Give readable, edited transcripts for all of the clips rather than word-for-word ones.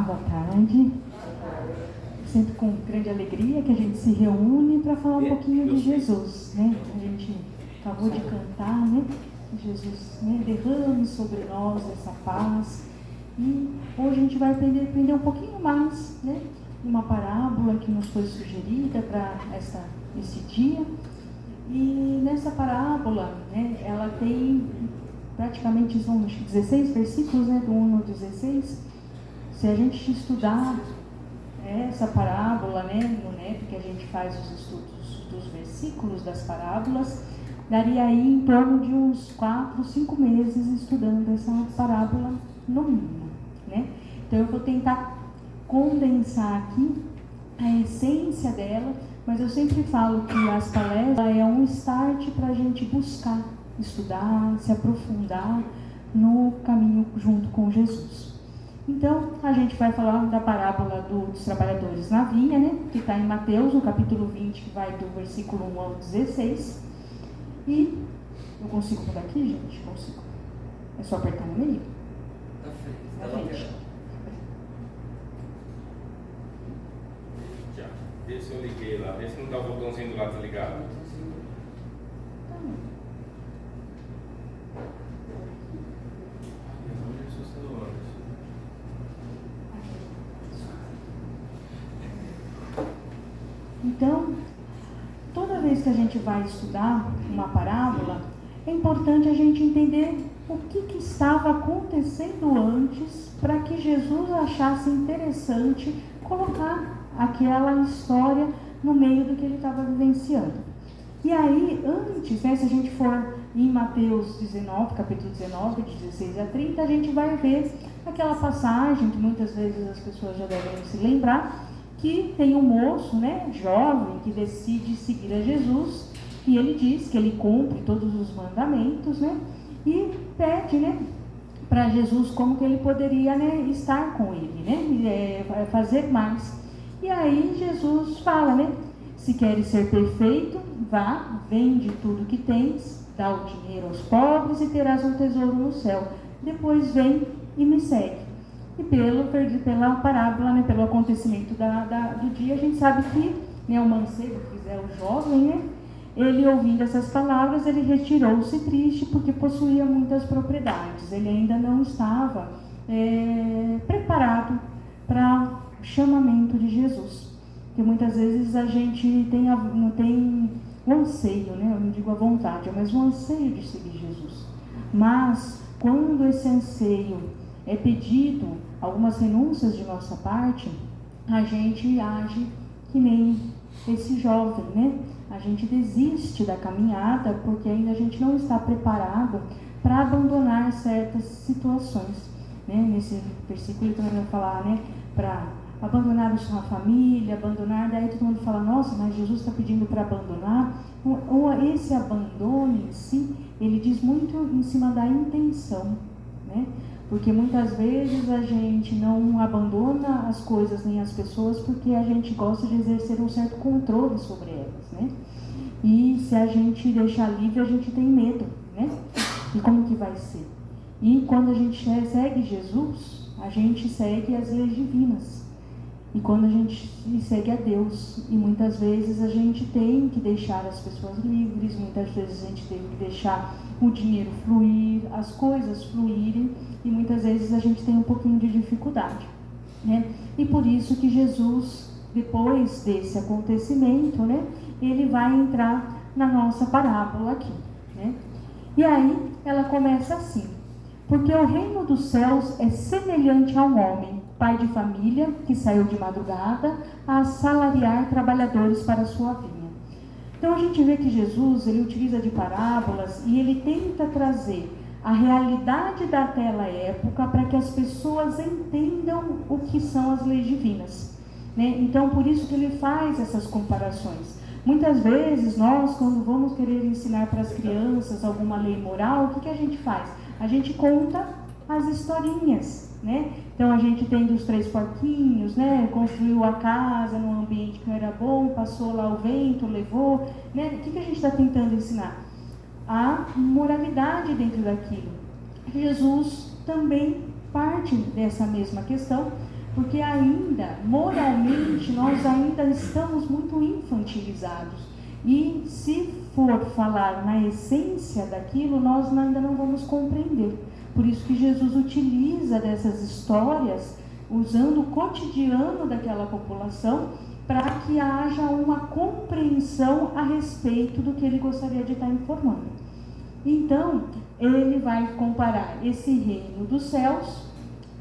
boa tarde. Sinto com grande alegria que a gente se reúne para falar um pouquinho de Jesus, né? A gente acabou de cantar, né? Jesus, né? Derrame sobre nós essa paz. E hoje a gente vai aprender um pouquinho mais, né? Uma parábola que nos foi sugerida para esse dia. E nessa parábola, né? Ela tem praticamente, são 16 versículos, né? Do 1 ao 16. Se a gente estudar essa parábola, né, no NEP, que a gente faz os estudos dos versículos das parábolas, daria aí em torno de uns 4, 5 meses estudando essa parábola no mínimo, né? Então eu vou tentar condensar aqui a essência dela, mas eu sempre falo que as palestras é um start para a gente buscar, estudar, se aprofundar no caminho junto com Jesus. Então, a gente vai falar da parábola dos trabalhadores na vinha, né? Que está em Mateus, no capítulo 20, que vai do versículo 1 ao 16. E eu consigo por aqui, gente? Consigo. É só apertar no meio? Na frente. Vê se eu liguei lá, vê se não está o botãozinho do lado desligado. Então, toda vez que a gente vai estudar uma parábola, é importante a gente entender o que estava acontecendo antes para que Jesus achasse interessante colocar aquela história no meio do que ele estava vivenciando. E aí, antes, né, se a gente for em Mateus 19, capítulo 19, de 16 a 30, a gente vai ver aquela passagem que muitas vezes as pessoas já devem se lembrar, que tem um moço, né, jovem, que decide seguir a Jesus, e ele diz que ele cumpre todos os mandamentos, né, e pede, né, para Jesus como que ele poderia, né, estar com ele, né, fazer mais. E aí Jesus fala, né, se queres ser perfeito, vá, vende tudo que tens, dá o dinheiro aos pobres e terás um tesouro no céu. Depois vem e me segue. E pela parábola, né, pelo acontecimento do dia, a gente sabe que, né, o mancebo, que é o jovem, né, ele ouvindo essas palavras, ele retirou-se triste porque possuía muitas propriedades. Ele ainda não estava preparado para o chamamento de Jesus. Porque muitas vezes a gente não tem o anseio, né, eu não digo a vontade, mas o anseio de seguir Jesus. Mas quando esse anseio é pedido algumas renúncias de nossa parte, a gente age que nem esse jovem, né? A gente desiste da caminhada porque ainda a gente não está preparado para abandonar certas situações, né? Nesse versículo também vai falar, né? Para abandonar a sua família, abandonar, daí todo mundo fala, nossa, mas Jesus está pedindo para abandonar. Ou esse abandono em si, ele diz muito em cima da intenção, né? Porque muitas vezes a gente não abandona as coisas nem as pessoas porque a gente gosta de exercer um certo controle sobre elas, né? E se a gente deixar livre, a gente tem medo, né? E como que vai ser? E quando a gente segue Jesus, a gente segue as leis divinas. E quando a gente segue a Deus, e muitas vezes a gente tem que deixar as pessoas livres, muitas vezes a gente tem que deixar o dinheiro fluir, as coisas fluírem, e muitas vezes a gente tem um pouquinho de dificuldade, né? E por isso que Jesus, depois desse acontecimento, né, ele vai entrar na nossa parábola aqui, né? E aí ela começa assim: porque o reino dos céus é semelhante a um homem, pai de família, que saiu de madrugada a assalariar trabalhadores para a sua vinha. Então a gente vê que Jesus, ele utiliza de parábolas e ele tenta trazer a realidade daquela época para que as pessoas entendam o que são as leis divinas, né? Então por isso que ele faz essas comparações. Muitas vezes nós, quando vamos querer ensinar para as crianças alguma lei moral, o que a gente faz? A gente conta as historinhas, né? Então a gente tem dos 3 porquinhos, né? Construiu a casa num ambiente que não era bom, passou lá o vento, levou, né? O que a gente está tentando ensinar? A moralidade dentro daquilo. Jesus também parte dessa mesma questão, Porque ainda, moralmente, nós ainda estamos muito infantilizados. E se for falar na essência daquilo, nós ainda não vamos compreender. Por isso que Jesus utiliza dessas histórias, usando o cotidiano daquela população, para que haja uma compreensão a respeito do que ele gostaria de estar informando. Então, ele vai comparar esse reino dos céus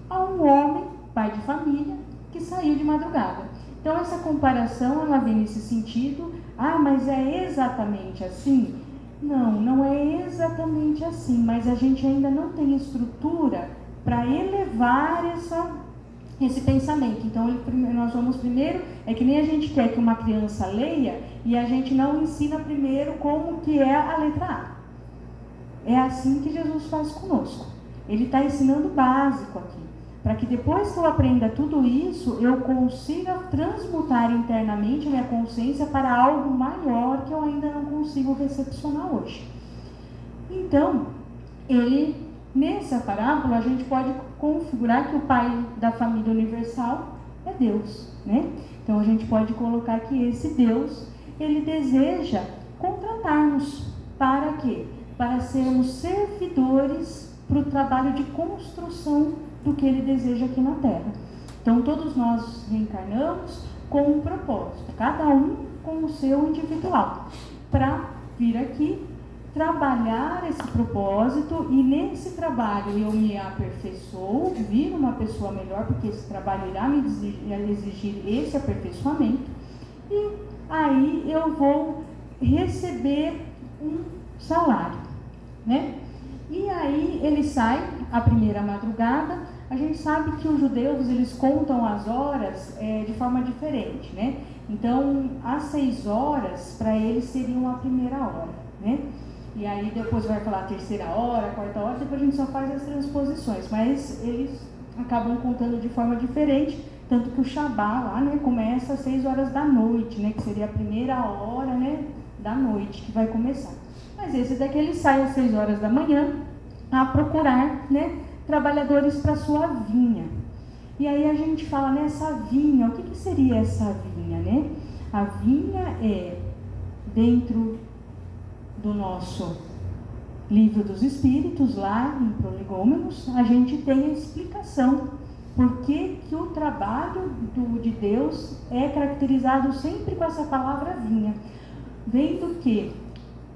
a um homem, pai de família, que saiu de madrugada. Então, essa comparação, ela vem nesse sentido. Mas é exatamente assim? Não, não é exatamente assim, mas a gente ainda não tem estrutura para elevar esse pensamento. Então, nós vamos primeiro, é que nem a gente quer que uma criança leia e a gente não ensina primeiro como que é a letra A. É assim que Jesus faz conosco. Ele está ensinando o básico aqui, para que depois que eu aprenda tudo isso, eu consiga transmutar internamente a minha consciência para algo maior que eu ainda não consigo recepcionar hoje. Então, nessa parábola, a gente pode configurar que o pai da família universal é Deus, né? Então, a gente pode colocar que esse Deus, ele deseja contratar-nos para quê? Para sermos servidores para o trabalho de construção do que ele deseja aqui na Terra. Então, todos nós reencarnamos com um propósito, cada um com o seu individual, para vir aqui trabalhar esse propósito, e nesse trabalho eu me aperfeiçoo, viro uma pessoa melhor, porque esse trabalho irá me exigir esse aperfeiçoamento, e aí eu vou receber um salário, né? E aí ele sai a primeira madrugada. A gente sabe que os judeus, eles contam as horas de forma diferente, né? Então, às 6 horas, para eles seriam a primeira hora, né? E aí depois vai falar a terceira hora, a quarta hora, depois a gente só faz as transposições, mas eles acabam contando de forma diferente, tanto que o Shabá lá, né, começa às 6 horas da noite, né, que seria a primeira hora, né, da noite que vai começar. Mas esse daqui ele sai às 6 horas da manhã a procurar, né, trabalhadores para sua vinha. E aí a gente fala nessa vinha, o que seria essa vinha, né? A vinha é, dentro do nosso livro dos Espíritos, lá em Prolegômenos, a gente tem a explicação por que o trabalho de Deus é caracterizado sempre com essa palavra vinha. Vendo que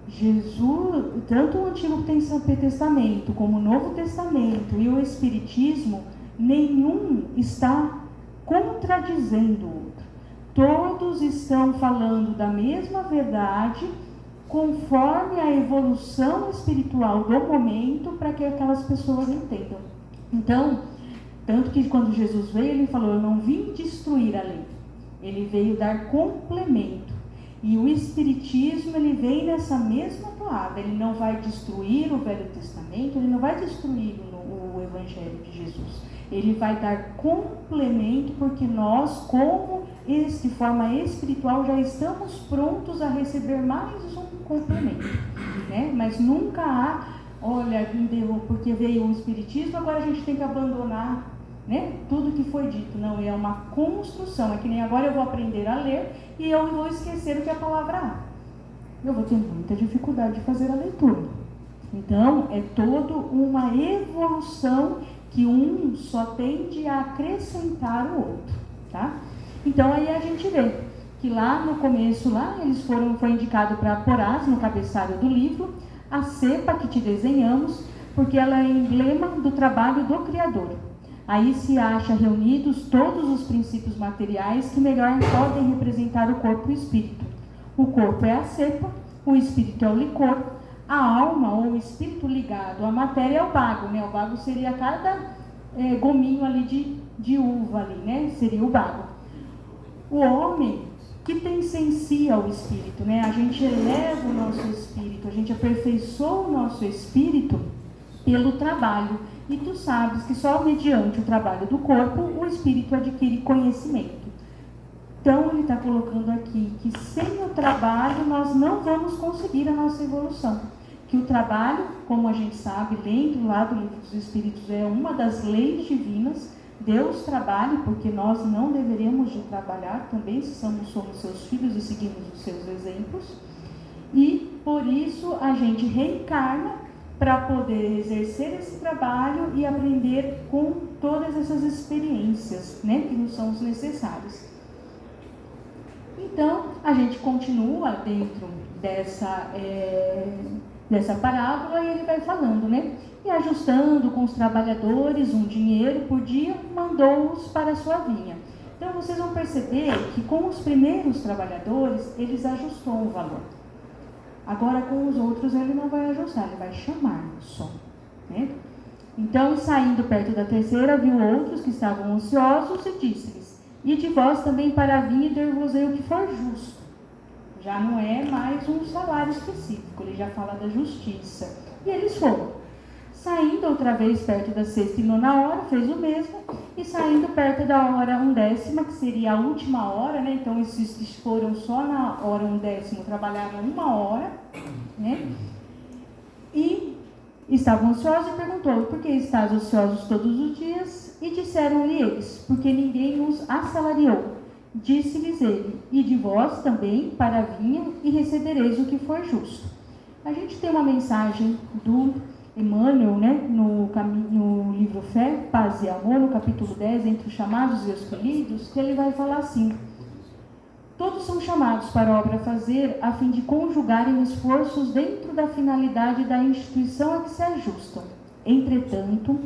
Jesus, tanto o Antigo Testamento como o Novo Testamento e o Espiritismo, nenhum está contradizendo o outro. Todos estão falando da mesma verdade, conforme a evolução espiritual do momento, para que aquelas pessoas entendam. Então, tanto que quando Jesus veio, ele falou: eu não vim destruir a lei, ele veio dar complemento. E o Espiritismo, ele vem nessa mesma toada, ele não vai destruir o Velho Testamento, ele não vai destruir o Evangelho de Jesus, ele vai dar complemento, porque nós, como de forma espiritual, já estamos prontos a receber mais um complemento, né? Mas nunca há, olha, porque veio o Espiritismo, agora a gente tem que abandonar, né, tudo que foi dito. Não, é uma construção. É que nem agora eu vou aprender a ler e eu vou esquecer o que a palavra há. Eu vou ter muita dificuldade de fazer a leitura. Então, é toda uma evolução que um só tende a acrescentar o outro, tá? Então, aí a gente vê que lá no começo, lá, foi indicado para Porás, no cabeçalho do livro, a cepa que te desenhamos, porque ela é emblema do trabalho do Criador. Aí se acha reunidos todos os princípios materiais que melhor podem representar o corpo e o espírito. O corpo é a cepa, o espírito é o licor, a alma ou o espírito ligado à matéria é o bago, né? O bago seria cada gominho ali de uva ali, né? Seria o bago. O homem que pensencia o espírito, né? A gente eleva o nosso espírito, a gente aperfeiçoa o nosso espírito pelo trabalho. E tu sabes que só mediante o trabalho do corpo o espírito adquire conhecimento. Então ele está colocando aqui que sem o trabalho nós não vamos conseguir a nossa evolução. Que o trabalho, como a gente sabe, dentro lá do livro dos Espíritos, é uma das leis divinas, Deus trabalhe, porque nós não deveríamos de trabalhar também, se somos seus filhos e seguimos os seus exemplos. E por isso a gente reencarna para poder exercer esse trabalho e aprender com todas essas experiências, né, que nos são necessárias. Então, a gente continua dentro dessa parábola e ele vai falando, né? E ajustando com os trabalhadores um dinheiro por dia, mandou-os para a sua vinha. Então, vocês vão perceber que com os primeiros trabalhadores, eles ajustou o valor. Agora, com os outros, ele não vai ajustar, ele vai chamar só, né? Então, saindo perto da terceira, viu outros que estavam ociosos e disse-lhes: ide vós também para a vinha e dar-vos-ei o que for justo. Já não é mais um salário específico, ele já fala da justiça. E eles foram. Saindo outra vez perto da sexta e nona hora, fez o mesmo. E saindo perto da hora 1/10, que seria a última hora, né? Então esses que foram só na hora 1/10 trabalhavam 1 hora, né? E estavam ociosos e perguntou: por que estáis ociosos todos os dias? E disseram-lhe eles: porque ninguém os assalariou. Disse-lhes ele: ide vós também para a vinha e recebereis o que for justo. A gente tem uma mensagem do Emmanuel, né, no livro Fé, Paz e Amor, no capítulo 10, entre os chamados e os escolhidos, que ele vai falar assim: todos são chamados para a obra a fazer, a fim de conjugarem esforços dentro da finalidade da instituição a que se ajustam. Entretanto,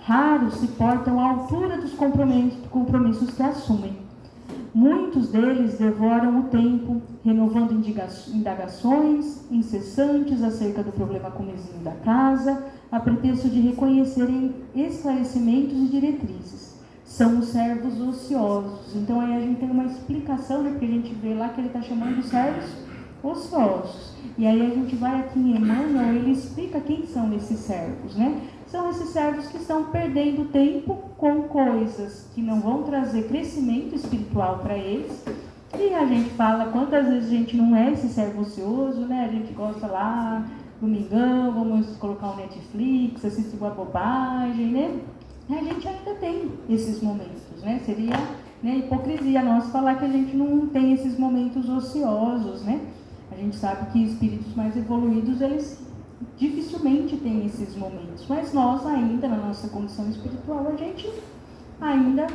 raros se portam à altura dos compromissos que assumem. Muitos deles devoram o tempo, renovando indagações incessantes acerca do problema comezinho da casa, a pretexto de reconhecerem esclarecimentos e diretrizes. São os servos ociosos. Então aí a gente tem uma explicação, né, porque a gente vê lá que ele está chamando de servos ociosos. E aí a gente vai aqui em Emmanuel, ele explica quem são esses servos, né? São esses servos que estão perdendo tempo com coisas que não vão trazer crescimento espiritual para eles. E a gente fala quantas vezes a gente não é esse servo ocioso, né? A gente gosta lá, domingão, vamos colocar um Netflix, assistir uma bobagem, né? A gente ainda tem esses momentos, né? Seria, né, hipocrisia nossa falar que a gente não tem esses momentos ociosos, né? A gente sabe que espíritos mais evoluídos, eles dificilmente têm esses momentos, mas nós ainda, na nossa condição espiritual, a gente ainda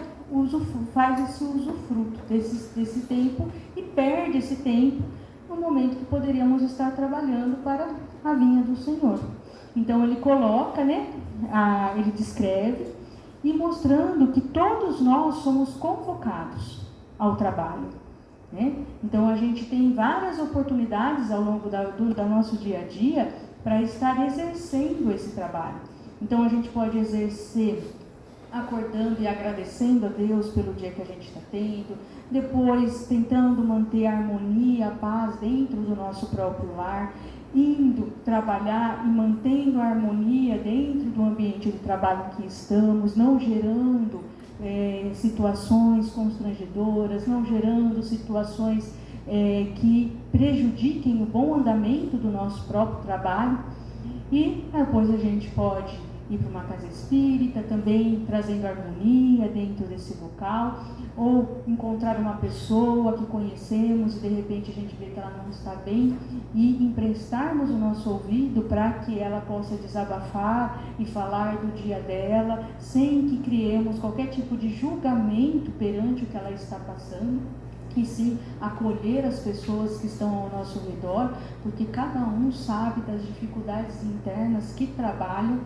faz esse usufruto desse tempo e perde esse tempo no momento que poderíamos estar trabalhando para a vinha do Senhor. Então ele coloca, né, ele descreve e mostrando que todos nós somos convocados ao trabalho, né? Então a gente tem várias oportunidades ao longo do nosso dia a dia para estar exercendo esse trabalho. Então a gente pode exercer acordando e agradecendo a Deus pelo dia que a gente está tendo, depois tentando manter a harmonia, a paz dentro do nosso próprio lar, indo trabalhar e mantendo a harmonia dentro do ambiente de trabalho que estamos, não gerando situações constrangedoras, não gerando situações que prejudiquem o bom andamento do nosso próprio trabalho. E depois a gente pode ir para uma casa espírita também, trazendo harmonia dentro desse local, ou encontrar uma pessoa que conhecemos e de repente a gente vê que ela não está bem e emprestarmos o nosso ouvido para que ela possa desabafar e falar do dia dela, sem que criemos qualquer tipo de julgamento perante o que ela está passando, e sim acolher as pessoas que estão ao nosso redor, porque cada um sabe das dificuldades internas que trabalham,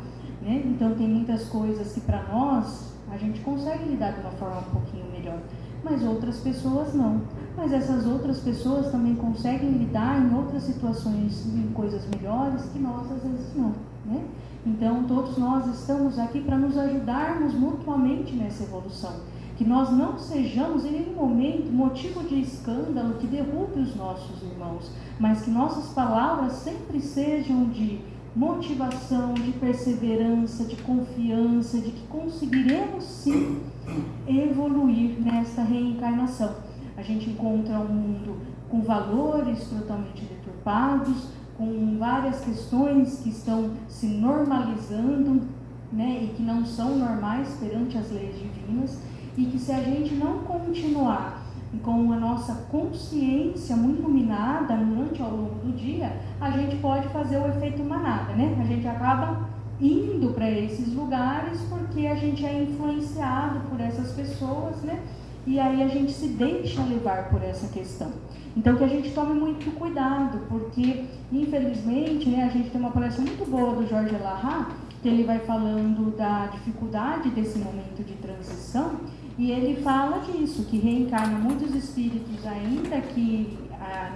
né? Então tem muitas coisas que para nós a gente consegue lidar de uma forma um pouquinho melhor, mas outras pessoas não. Mas essas outras pessoas também conseguem lidar em outras situações, em coisas melhores que nós às vezes não, né? Então todos nós estamos aqui para nos ajudarmos mutuamente nessa evolução. Que nós não sejamos em nenhum momento motivo de escândalo que derrube os nossos irmãos, mas que nossas palavras sempre sejam de motivação, de perseverança, de confiança, de que conseguiremos sim evoluir nesta reencarnação. A gente encontra um mundo com valores totalmente deturpados, com várias questões que estão se normalizando, né, e que não são normais perante as leis divinas, e que se a gente não continuar com a nossa consciência muito iluminada durante ao longo do dia, a gente pode fazer o efeito manada, né? A gente acaba indo para esses lugares porque a gente é influenciado por essas pessoas, né? E aí a gente se deixa levar por essa questão. Então que a gente tome muito cuidado, porque infelizmente, né, a gente tem uma palestra muito boa do Jorge Lahar, que ele vai falando da dificuldade desse momento de transição, e ele fala disso, que reencarna muitos espíritos ainda que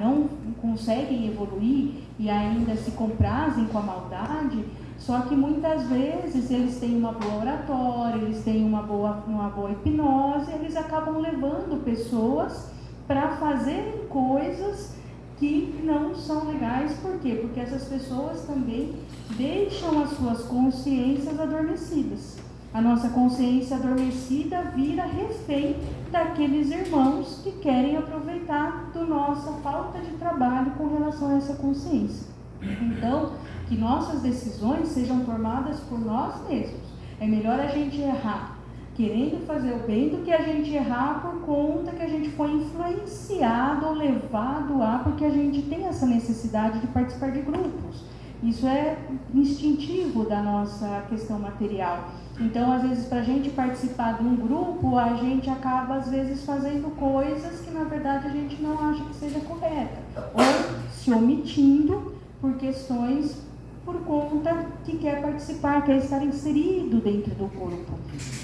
não conseguem evoluir e ainda se comprazem com a maldade, só que muitas vezes eles têm uma boa oratória, eles têm uma boa hipnose, eles acabam levando pessoas para fazerem coisas que não são legais. Por quê? Porque essas pessoas também deixam as suas consciências adormecidas. A nossa consciência adormecida vira refém daqueles irmãos que querem aproveitar da nossa falta de trabalho com relação a essa consciência. Então, que nossas decisões sejam tomadas por nós mesmos. É melhor a gente errar querendo fazer o bem do que a gente errar por conta que a gente foi influenciado ou levado porque a gente tem essa necessidade de participar de grupos. Isso é instintivo da nossa questão material. Então, às vezes, para a gente participar de um grupo, a gente acaba, às vezes, fazendo coisas que, na verdade, a gente não acha que seja correta. Ou se omitindo por questões por conta que quer participar, quer estar inserido dentro do corpo.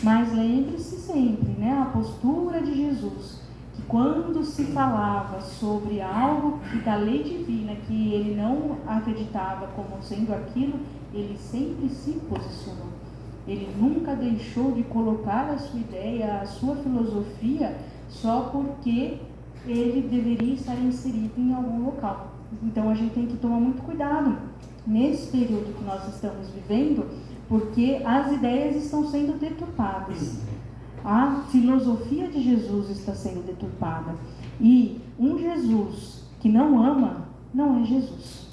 Mas lembre-se sempre, né, a postura de Jesus, que quando se falava sobre algo da lei divina, que ele não acreditava como sendo aquilo, ele sempre se posicionou. Ele nunca deixou de colocar a sua ideia, a sua filosofia, só porque ele deveria estar inserido em algum local. Então a gente tem que tomar muito cuidado nesse período que nós estamos vivendo, porque as ideias estão sendo deturpadas. A filosofia de Jesus está sendo deturpada. E um Jesus que não ama, não é Jesus.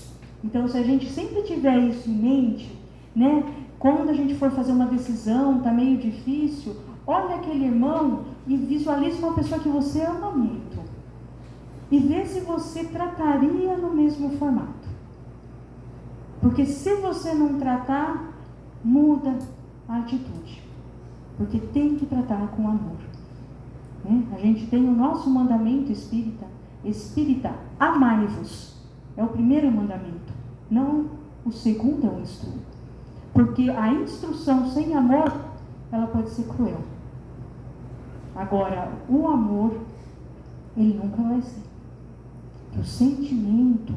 Então, se a gente sempre tiver isso em mente, né, quando a gente for fazer uma decisão, está meio difícil, olha aquele irmão e visualize uma pessoa que você ama muito. E vê se você trataria no mesmo formato. Porque se você não tratar, muda a atitude. Porque tem que tratar com amor. Né? A gente tem o nosso mandamento espírita, amai-vos. É o primeiro mandamento. Não, o segundo é o instrui. Porque a instrução sem amor, ela pode ser cruel. Agora, o amor, ele nunca vai ser. O sentimento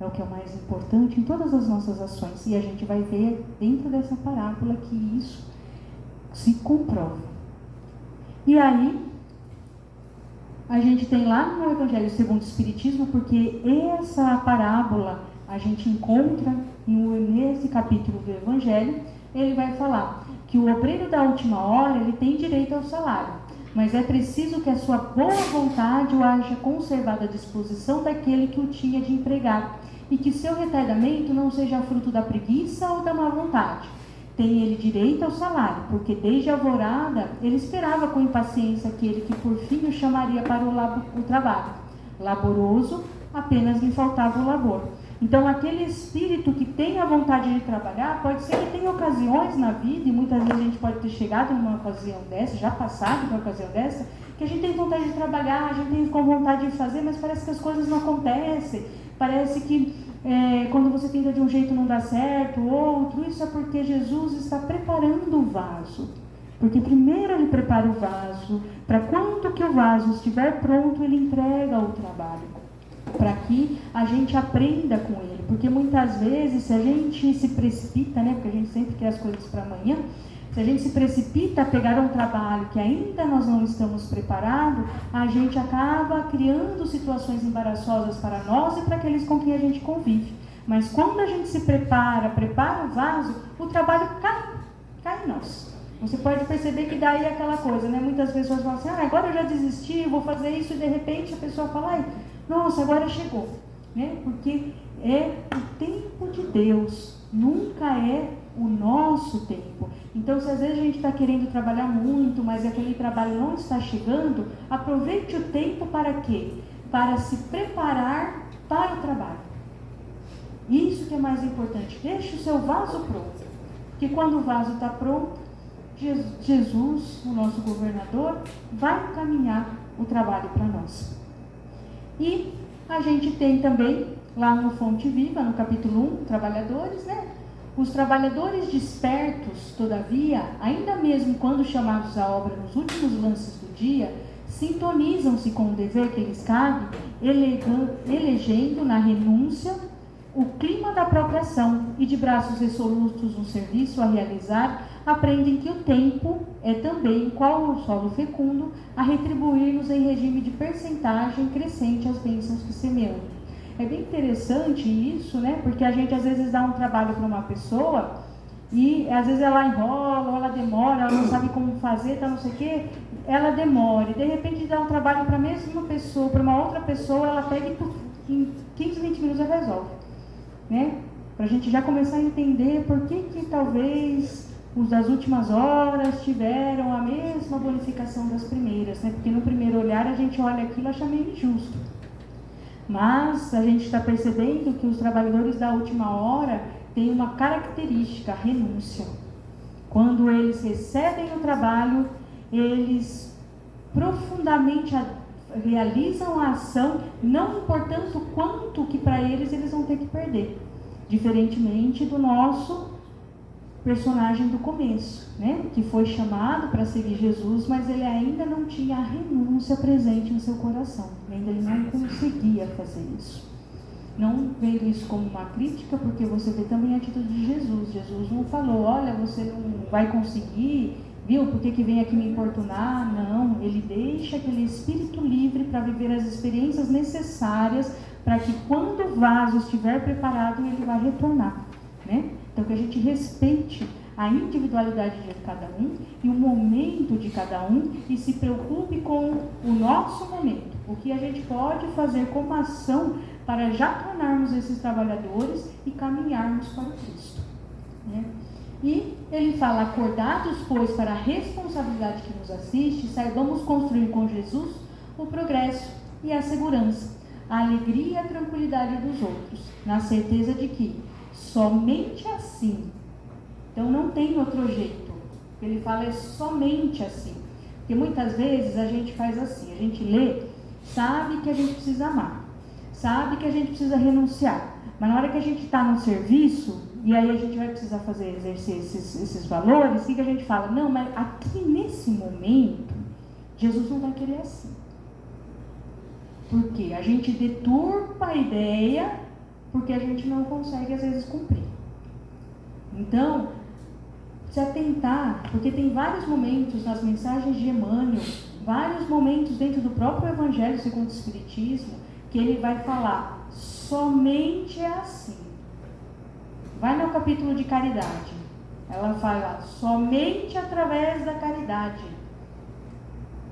é o que é o mais importante em todas as nossas ações. E a gente vai ver dentro dessa parábola que isso se comprova. E aí, a gente tem lá no Evangelho segundo o Espiritismo, porque essa parábola a gente encontra nesse capítulo do Evangelho. Ele vai falar que o obreiro da última hora, ele tem direito ao salário, mas é preciso que a sua boa vontade o haja conservado à disposição daquele que o tinha de empregado, e que seu retardamento não seja fruto da preguiça ou da má vontade. Tem ele direito ao salário, porque desde a alvorada ele esperava com impaciência aquele que por fim o chamaria para o trabalho. Laboroso, apenas lhe faltava o labor. Então, aquele espírito que tem a vontade de trabalhar, pode ser que tenha ocasiões na vida, e muitas vezes a gente pode ter chegado numa ocasião dessa, já passado por uma ocasião dessa, que a gente tem vontade de trabalhar, a gente tem com vontade de fazer, mas parece que as coisas não acontecem. Parece que quando você tenta de um jeito não dá certo, outro. Isso é porque Jesus está preparando o vaso. Porque primeiro ele prepara o vaso, para quando que o vaso estiver pronto, ele entrega o trabalho, para que a gente aprenda com ele. Porque muitas vezes, se a gente se precipita, né, porque a gente sempre quer as coisas para amanhã, se a gente se precipita a pegar um trabalho que ainda nós não estamos preparados, a gente acaba criando situações embaraçosas para nós e para aqueles com quem a gente convive. Mas quando a gente se prepara o vaso, o trabalho cai em nós. Você pode perceber que daí é aquela coisa, né? Muitas pessoas falam assim, agora eu já desisti, vou fazer isso, e de repente a pessoa fala, nossa, agora chegou. Né? Porque é o tempo de Deus, nunca é o nosso tempo. Então, se às vezes a gente está querendo trabalhar muito, mas aquele trabalho não está chegando, aproveite o tempo para quê? Para se preparar para o trabalho. Isso que é mais importante. Deixe o seu vaso pronto. Porque quando o vaso está pronto, Jesus, o nosso governador, vai encaminhar o trabalho para nós. E a gente tem também, lá no Fonte Viva, no capítulo 1, trabalhadores, né? Os trabalhadores despertos, todavia, ainda mesmo quando chamados à obra nos últimos lances do dia, sintonizam-se com o dever que lhes cabe, elegendo na renúncia o clima da própria ação e de braços resolutos no serviço a realizar, aprendem que o tempo é também, qual o solo fecundo, a retribuir-nos em regime de percentagem crescente as bênçãos que semeamos. É bem interessante isso, né? Porque a gente às vezes dá um trabalho para uma pessoa e às vezes ela enrola, ou ela demora, ela não sabe como fazer, tá, não sei o quê, ela demora. E de repente dá um trabalho para a mesma pessoa, para uma outra pessoa, ela pega e em 15, 20 minutos ela resolve, né? Para a gente já começar a entender por que talvez os das últimas horas tiveram a mesma bonificação das primeiras, né? Porque no primeiro olhar a gente olha aquilo e acha meio injusto. Mas a gente está percebendo que os trabalhadores da última hora têm uma característica, a renúncia. Quando eles recebem o trabalho, eles profundamente realizam a ação, não importando quanto que para eles vão ter que perder. Diferentemente do nosso personagem do começo, né? Que foi chamado para seguir Jesus, mas ele ainda não tinha a renúncia presente em seu coração. Ainda ele não conseguia fazer isso. Não vendo isso como uma crítica, porque você vê também a atitude de Jesus. Jesus não falou, olha, você não vai conseguir, viu? Por que vem aqui me importunar? Não, ele deixa aquele espírito livre para viver as experiências necessárias para que quando o vaso estiver preparado, ele vai retornar, né? Então, que a gente respeite a individualidade de cada um e o momento de cada um e se preocupe com o nosso momento. O que a gente pode fazer como ação para já tornarmos esses trabalhadores e caminharmos para o Cristo, né? E ele fala, acordados, pois, para a responsabilidade que nos assiste, saibamos construir com Jesus o progresso e a segurança, a alegria e a tranquilidade dos outros, na certeza de que somente assim, então não tem outro jeito, ele fala é somente assim, porque muitas vezes a gente faz assim, a gente lê, sabe que a gente precisa amar, sabe que a gente precisa renunciar, mas na hora que a gente está no serviço, e aí a gente vai precisar exercer esses valores, o que a gente fala? Não, mas aqui nesse momento, Jesus não vai querer assim. Por quê? A gente deturpa a ideia, porque a gente não consegue às vezes cumprir. Então, se atentar, porque tem vários momentos nas mensagens de Emmanuel, vários momentos dentro do próprio Evangelho segundo o Espiritismo, que ele vai falar, somente é assim. Vai no capítulo de caridade, ela fala, somente através da caridade.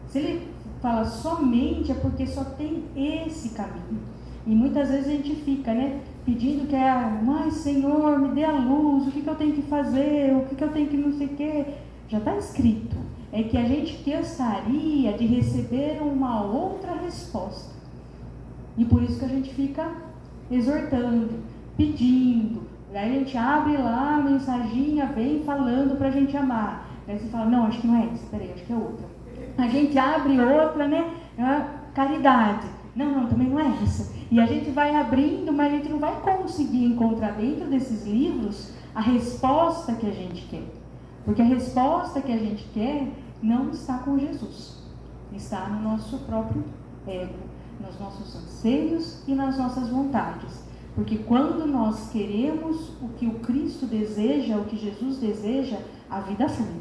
Se ele fala somente, é porque só tem esse caminho. E muitas vezes a gente fica, né, pedindo que ai Senhor, me dê a luz, o que eu tenho que fazer, o que eu tenho que não sei o que. Já está escrito. É que a gente gostaria de receber uma outra resposta. E por isso que a gente fica exortando, pedindo. Daí a gente abre lá a mensaginha, vem falando para a gente amar. Daí você fala, não, acho que não é essa, peraí, acho que é outra. A gente abre outra, né? Caridade. Não, também não é essa. E a gente vai abrindo, mas a gente não vai conseguir encontrar dentro desses livros a resposta que a gente quer. Porque a resposta que a gente quer não está com Jesus. Está no nosso próprio ego, nos nossos anseios e nas nossas vontades. Porque quando nós queremos o que o Cristo deseja, o que Jesus deseja, a vida flui.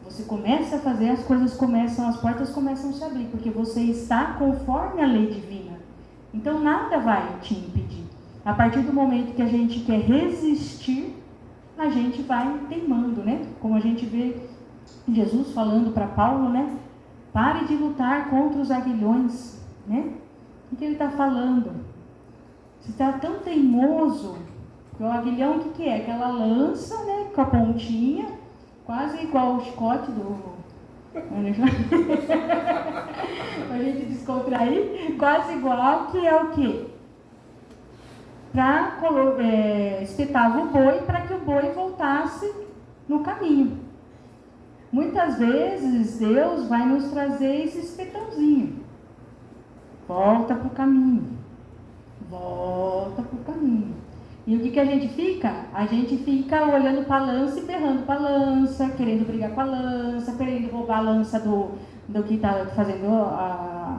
Você começa a fazer, as coisas começam, as portas começam a se abrir, porque você está conforme a lei divina. Então nada vai te impedir. A partir do momento que a gente quer resistir, a gente vai teimando, né? Como a gente vê Jesus falando para Paulo, né? Pare de lutar contra os aguilhões, né? O que ele está falando? Você está tão teimoso, O aguilhão, o que é? Aquela lança, né, com a pontinha, quase igual o chicote do... a gente descontrair, quase igual, que é o quê? Espetava o boi para que o boi voltasse no caminho. Muitas vezes Deus vai nos trazer esse espetãozinho. Volta para o caminho. Volta para o caminho. E o que a gente fica? A gente fica olhando para a lança e berrando para a lança, querendo brigar com a lança, querendo roubar a lança do que está fazendo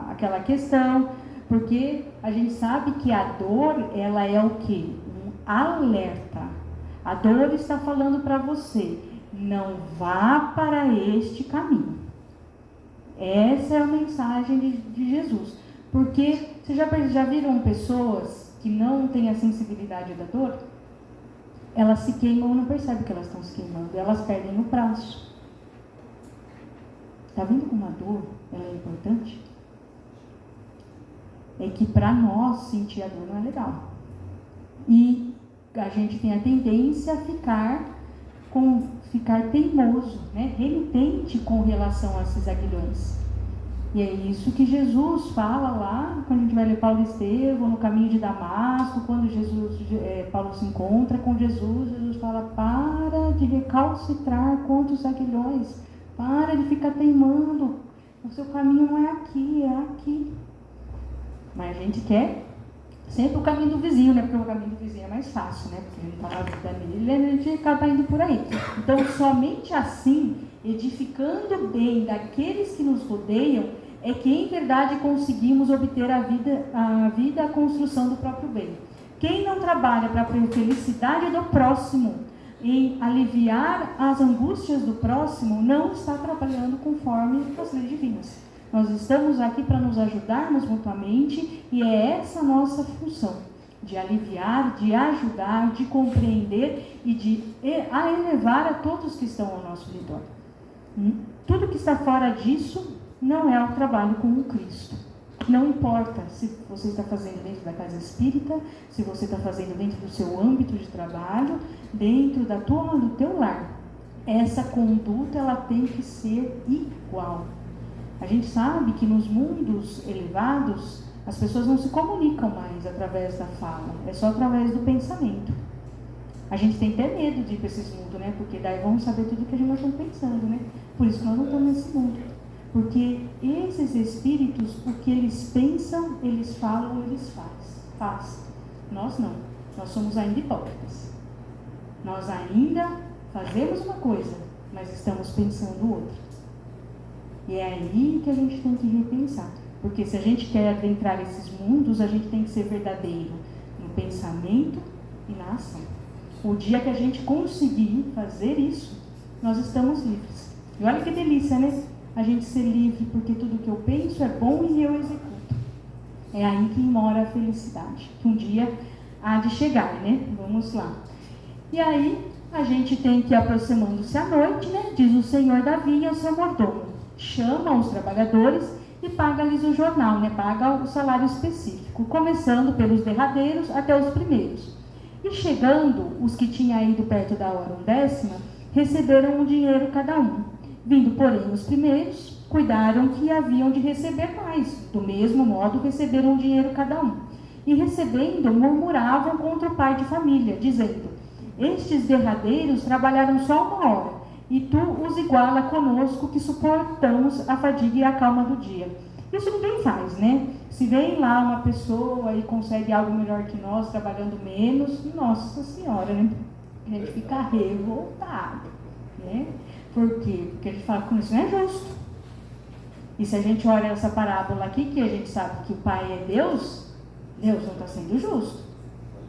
aquela questão. Porque a gente sabe que a dor, ela é o quê? Um alerta. A dor está falando para você, não vá para este caminho. Essa é a mensagem de Jesus. Porque vocês já viram pessoas que não têm a sensibilidade da dor? Elas se queimam e não percebem que elas estão se queimando. Elas perdem o braço. Está vendo como a dor ela é importante? É que para nós sentir a dor não é legal. E a gente tem a tendência a ficar teimoso, né? Renitente com relação a esses aguilhões. E é isso que Jesus fala lá, quando a gente vai ler Paulo e Estevão, no caminho de Damasco, quando Paulo se encontra com Jesus, Jesus fala, para de recalcitrar contra os aguilhões, para de ficar teimando, o seu caminho não é aqui, é aqui. Mas a gente quer sempre o caminho do vizinho, né? Porque o caminho do vizinho é mais fácil, né? Porque a gente está na vida dele, a gente acaba indo por aí. Então, somente assim, edificando bem daqueles que nos rodeiam, é que em verdade conseguimos obter a construção do próprio bem. Quem não trabalha para a felicidade do próximo, em aliviar as angústias do próximo, não está trabalhando conforme as leis divinas. Nós estamos aqui para nos ajudarmos mutuamente e é essa a nossa função, de aliviar, de ajudar, de compreender e de elevar a todos que estão ao nosso redor. Tudo que está fora disso não é o trabalho com o Cristo. Não importa se você está fazendo dentro da casa espírita, se você está fazendo dentro do seu âmbito de trabalho, dentro do teu lar. Essa conduta ela tem que ser igual. A gente sabe que nos mundos elevados, as pessoas não se comunicam mais através da fala, é só através do pensamento. A gente tem até medo de ir para esses mundos, né? Porque daí vamos saber tudo que a gente está pensando, né? Por isso que nós não estamos nesse mundo. Porque esses espíritos, o que eles pensam, eles falam, eles fazem. Nós não. Nós somos ainda hipócritas. Nós ainda fazemos uma coisa, mas estamos pensando outra. E é aí que a gente tem que repensar. Porque se a gente quer adentrar esses mundos, a gente tem que ser verdadeiro no pensamento e na ação. O dia que a gente conseguir fazer isso, nós estamos livres. E olha que delícia, né? A gente ser livre, porque tudo que eu penso é bom e eu executo. É aí que mora a felicidade, que um dia há de chegar, né? Vamos lá. E aí, a gente tem que ir aproximando-se à noite, né? Diz o Senhor Davi ao seu mordomo. Chama os trabalhadores e paga-lhes o jornal, né? Paga o salário específico, começando pelos derradeiros até os primeiros. E chegando os que tinham ido perto da hora 10ª, receberam um dinheiro cada um. Vindo, porém, os primeiros, cuidaram que haviam de receber mais. Do mesmo modo, receberam um dinheiro cada um. E recebendo, murmuravam contra o pai de família, dizendo, estes derradeiros trabalharam só 1 hora, e tu os iguala conosco que suportamos a fadiga e a calma do dia. Isso ninguém faz, né? Se vem lá uma pessoa e consegue algo melhor que nós, trabalhando menos, nossa senhora, né? A gente fica revoltado, né? Por quê? Porque a gente fala que isso não é justo. E se a gente olha essa parábola aqui, que a gente sabe que o Pai é Deus, Deus não está sendo justo.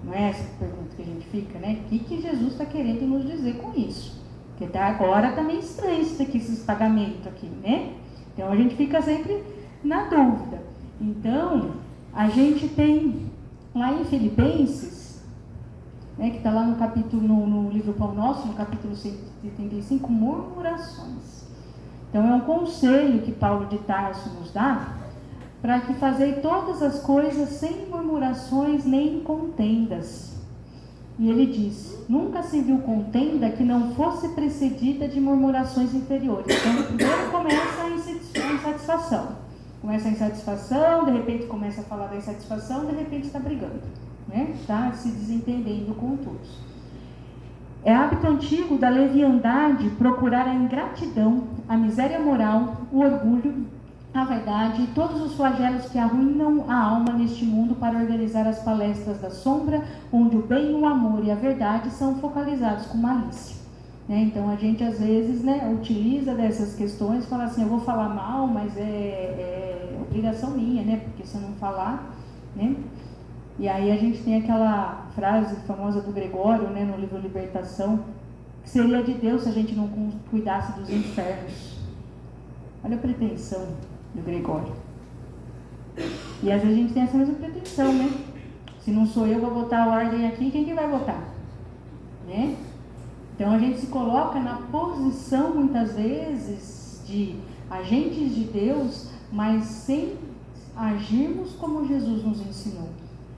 Não é essa pergunta que a gente fica, né? O que Jesus está querendo nos dizer com isso? Porque até agora está meio estranho esses pagamentos aqui, né? Então a gente fica sempre na dúvida. Então, a gente tem lá em Filipenses, né, que está lá no capítulo, no livro Pão Nosso, no capítulo 175, murmurações. Então é um conselho que Paulo de Tarso nos dá, para que fazer todas as coisas sem murmurações nem contendas. E ele diz: nunca se viu contenda que não fosse precedida de murmurações inferiores. Então, primeiro começa a insatisfação. Começa a insatisfação, de repente começa a falar da insatisfação, de repente está brigando, né? Está se desentendendo com todos. É hábito antigo da leviandade procurar a ingratidão, a miséria moral, o orgulho, a vaidade e todos os flagelos que arruinam a alma neste mundo para organizar as palestras da sombra, onde o bem, o amor e a verdade são focalizados com malícia. Né? Então a gente às vezes, né, utiliza dessas questões, fala assim, eu vou falar mal, mas é obrigação minha, né? Porque se eu não falar, né? E aí a gente tem aquela frase famosa do Gregório, né, no livro Libertação, que seria de Deus se a gente não cuidasse dos infernos. Olha a pretensão do Gregório. E às vezes a gente tem essa mesma pretensão, né? Se não sou eu, vou botar a ordem aqui, quem que vai botar? Né? Então a gente se coloca na posição, muitas vezes, de agentes de Deus, mas sem agirmos como Jesus nos ensinou.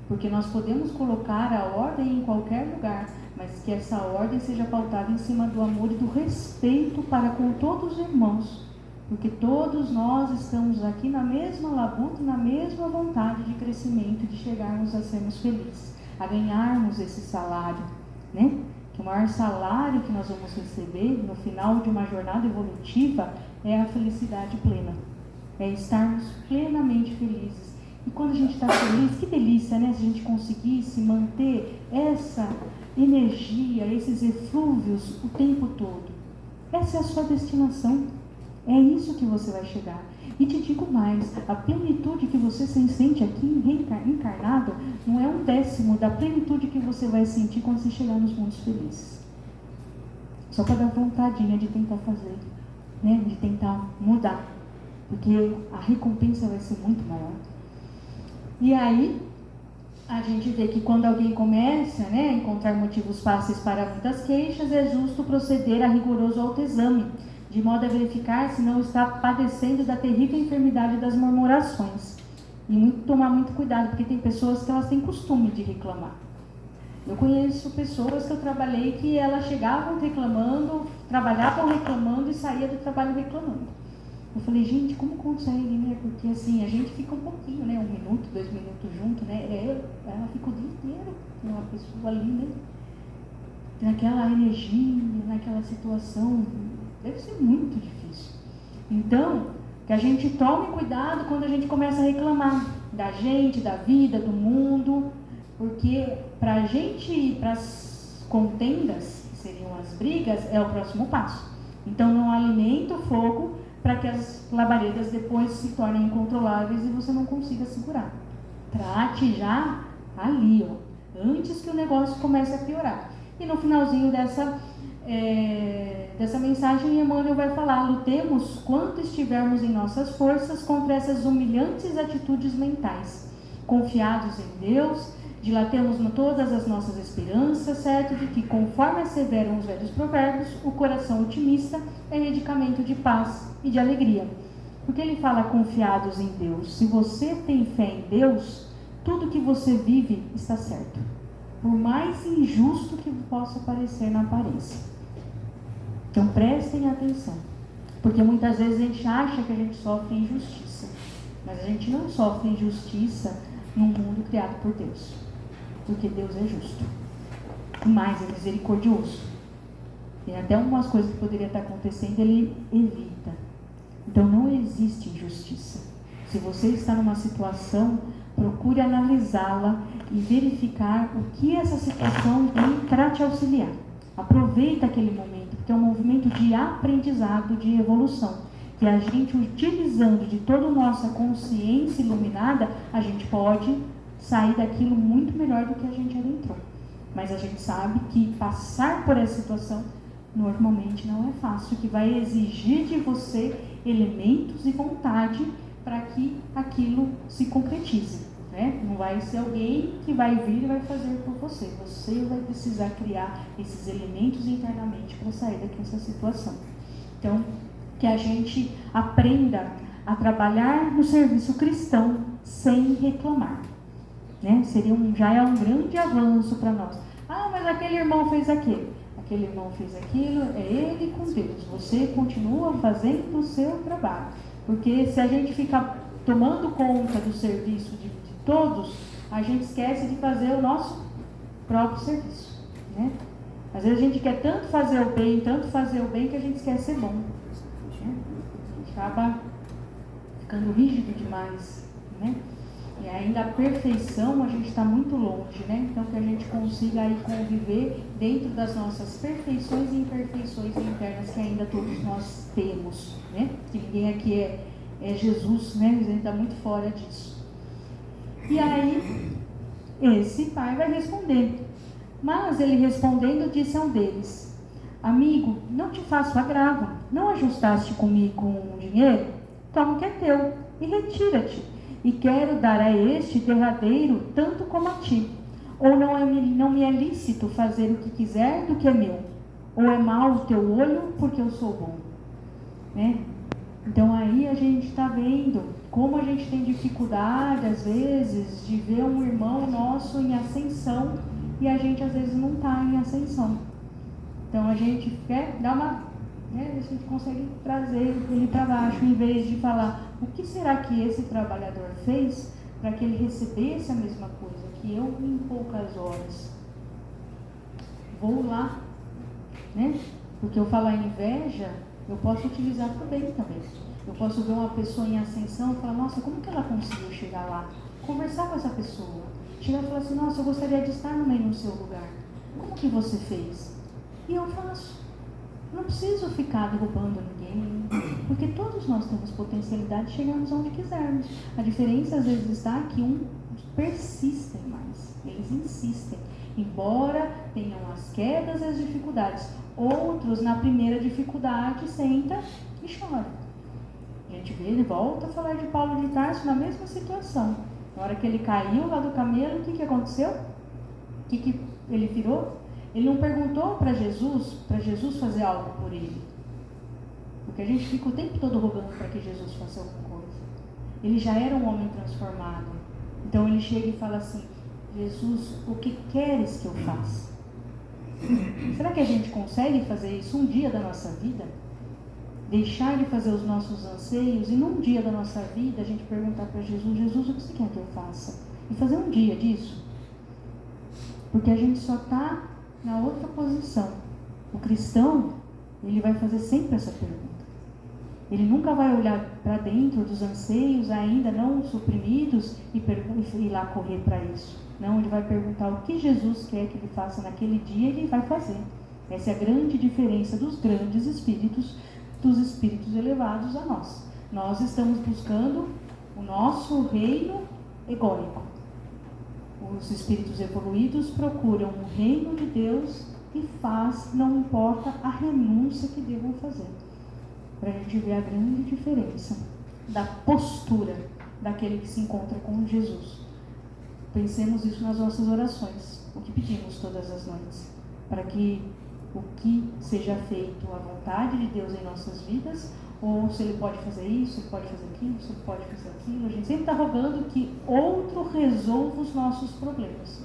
Porque nós podemos colocar a ordem em qualquer lugar, mas que essa ordem seja pautada em cima do amor e do respeito para com todos os irmãos. Porque todos nós estamos aqui na mesma labuta, na mesma vontade de crescimento, de chegarmos a sermos felizes, a ganharmos esse salário, né? Que o maior salário que nós vamos receber no final de uma jornada evolutiva é a felicidade plena. É estarmos plenamente felizes. E quando a gente está feliz, que delícia, né? Se a gente conseguisse manter essa energia, esses eflúvios o tempo todo. Essa é a sua destinação. É isso que você vai chegar. E te digo mais, a plenitude que você se sente aqui encarnado não é 1/10 da plenitude que você vai sentir quando você chegar nos mundos felizes. Só para dar vontadinha de tentar fazer, né? De tentar mudar. Porque a recompensa vai ser muito maior. E aí, a gente vê que quando alguém começa, né, a encontrar motivos fáceis para muitas queixas, é justo proceder a rigoroso autoexame, de modo a verificar se não está padecendo da terrível enfermidade das murmurações. E tomar muito cuidado, porque tem pessoas que elas têm costume de reclamar. Eu conheço pessoas que eu trabalhei que elas chegavam reclamando, trabalhavam reclamando e saíam do trabalho reclamando. Eu falei, gente, como consegue, né? Porque assim, a gente fica um pouquinho, né? 1 minuto, 2 minutos junto, né? Ela fica o dia inteiro com uma pessoa ali, né? Naquela energia, naquela situação. Deve ser muito difícil. Então, que a gente tome cuidado quando a gente começa a reclamar da gente, da vida, do mundo, porque para a gente ir para as contendas, que seriam as brigas, é o próximo passo. Então, não alimenta o fogo para que as labaredas depois se tornem incontroláveis e você não consiga segurar. Trate já ali, ó, antes que o negócio comece a piorar. E no finalzinho dessa mensagem, Emmanuel vai falar: lutemos quanto estivermos em nossas forças contra essas humilhantes atitudes mentais. Confiados em Deus, dilatemos todas as nossas esperanças, certo de que, conforme asseveram os velhos provérbios, o coração otimista é medicamento de paz e de alegria. Porque ele fala confiados em Deus. Se você tem fé em Deus, tudo que você vive está certo. Por mais injusto que possa parecer na aparência. Então prestem atenção. Porque muitas vezes a gente acha que a gente sofre injustiça. Mas a gente não sofre injustiça num mundo criado por Deus. Porque Deus é justo. Mas é misericordioso. Tem até algumas coisas que poderiam estar acontecendo, ele evita. Então não existe injustiça. Se você está numa situação, procure analisá-la e verificar o que essa situação tem para te auxiliar. Aproveita aquele momento, porque é um movimento de aprendizado, de evolução. Que a gente, utilizando de toda a nossa consciência iluminada, a gente pode sair daquilo muito melhor do que a gente adentrou. Mas a gente sabe que passar por essa situação normalmente não é fácil, que vai exigir de você elementos e vontade para que aquilo se concretize, né? Não vai ser alguém que vai vir e vai fazer por você. Você vai precisar criar esses elementos internamente para sair dessa situação. Então, que a gente aprenda a trabalhar no serviço cristão sem reclamar, né? Já é um grande avanço para nós. Ah, mas aquele irmão fez aquilo. Aquele irmão fez aquilo, é ele com Deus. Você continua fazendo o seu trabalho. Porque se a gente ficar tomando conta do serviço de todos, a gente esquece de fazer o nosso próprio serviço, né? Às vezes a gente quer tanto fazer o bem, que a gente esquece ser bom, né? A gente acaba ficando rígido demais, né? E ainda a perfeição a gente está muito longe, né? Então que a gente consiga aí conviver dentro das nossas perfeições e imperfeições internas que ainda todos nós temos, né? Que ninguém aqui é Jesus, né? A gente está muito fora disso. E aí esse pai vai responder. Mas ele respondendo disse a um deles: amigo, não te faço agravo, não ajustaste comigo com dinheiro? Toma o que é teu e retira-te, e quero dar a este derradeiro tanto como a ti. Ou não me é lícito fazer o que quiser do que é meu? Ou é mau o teu olho porque eu sou bom? Né? Então aí a gente está vendo como a gente tem dificuldade às vezes de ver um irmão nosso em ascensão e a gente às vezes não está em ascensão. Então a gente quer dar uma, né, a gente consegue trazer ele para baixo, em vez de falar o que será que esse trabalhador fez para que ele recebesse a mesma coisa que eu em poucas horas. Vou lá, né? Porque eu falar inveja, eu posso utilizar para o bem também. Eu posso ver uma pessoa em ascensão e falar, nossa, como que ela conseguiu chegar lá? Conversar com essa pessoa. Chegar e falar assim, nossa, eu gostaria de estar no seu lugar. Como que você fez? E eu faço. Não preciso ficar derrubando ninguém, porque todos nós temos potencialidade de chegarmos onde quisermos. A diferença às vezes está que uns persistem mais, eles insistem. Embora tenham as quedas e as dificuldades, outros na primeira dificuldade senta e chora. A gente vê, ele volta a falar de Paulo de Tarso na mesma situação. Na hora que ele caiu lá do camelo, o que aconteceu? O que ele virou? Ele não perguntou para Jesus fazer algo por ele. Porque a gente fica o tempo todo rogando para que Jesus faça alguma coisa. Ele já era um homem transformado. Então ele chega e fala assim, Jesus, o que queres que eu faça? Será que a gente consegue fazer isso um dia da nossa vida? Deixar de fazer os nossos anseios e num dia da nossa vida a gente perguntar para Jesus, Jesus, o que você quer que eu faça? E fazer um dia disso. Porque a gente só está na outra posição. O cristão, ele vai fazer sempre essa pergunta. Ele nunca vai olhar para dentro dos anseios ainda não suprimidos e ir lá correr para isso. Não, ele vai perguntar o que Jesus quer que ele faça naquele dia e ele vai fazer. Essa é a grande diferença dos grandes espíritos, dos espíritos elevados a nós. Nós estamos buscando o nosso reino egóico. Os espíritos evoluídos procuram o reino de Deus e faz, não importa a renúncia que devam fazer. Para a gente ver a grande diferença da postura daquele que se encontra com Jesus. Pensemos isso nas nossas orações, o que pedimos todas as noites, para que o que seja feito à vontade de Deus em nossas vidas, ou se ele pode fazer isso, se ele pode fazer aquilo, se ele pode fazer aquilo. A gente sempre está rogando que outro resolva os nossos problemas.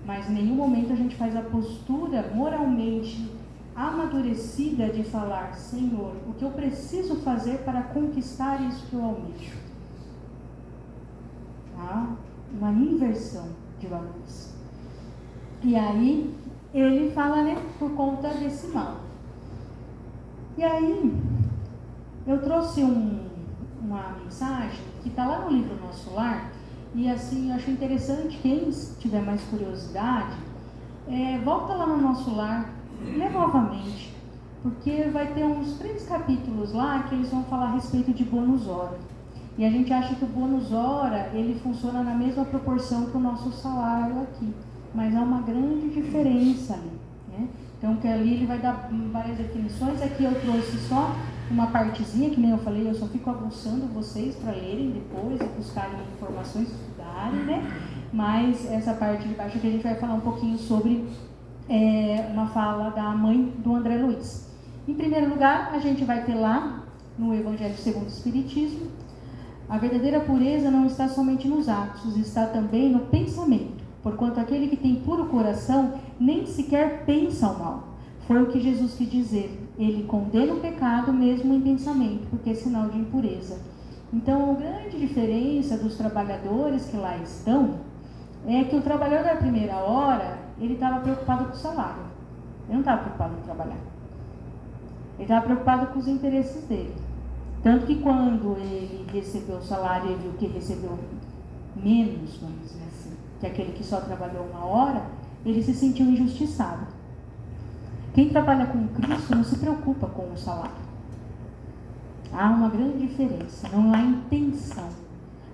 Mas em nenhum momento a gente faz a postura moralmente amadurecida de falar, Senhor, o que eu preciso fazer para conquistar isso que eu almejo? Tá? Uma inversão de valores. E aí ele fala, né, por conta desse mal. E aí eu trouxe uma mensagem que está lá no livro Nosso Lar, e assim, eu acho interessante, quem tiver mais curiosidade, volta lá no Nosso Lar, lê novamente, porque vai ter uns 3 capítulos lá que eles vão falar a respeito de bônus hora. E a gente acha que o bônus hora, ele funciona na mesma proporção que o nosso salário aqui, mas há uma grande diferença ali, né? Então, que ali ele vai dar várias definições. Aqui eu trouxe só uma partezinha, que nem eu falei, eu só fico aguçando vocês para lerem depois e buscarem informações, estudarem, né? Mas essa parte de baixo que a gente vai falar um pouquinho sobre uma fala da mãe do André Luiz. Em primeiro lugar, a gente vai ter lá no Evangelho segundo o Espiritismo, a verdadeira pureza não está somente nos atos, está também no pensamento, porquanto aquele que tem puro coração nem sequer pensa o mal. Foi o que Jesus quis dizer. Ele condena o pecado mesmo em pensamento, porque é sinal de impureza. Então, a grande diferença dos trabalhadores que lá estão é que o trabalhador da primeira hora, ele estava preocupado com o salário. Ele não estava preocupado em trabalhar. Ele estava preocupado com os interesses dele. Tanto que quando ele recebeu o salário, ele viu que recebeu menos, vamos dizer assim, que aquele que só trabalhou uma hora, ele se sentiu injustiçado. Quem trabalha com Cristo não se preocupa com o salário. Há uma grande diferença, não há intenção.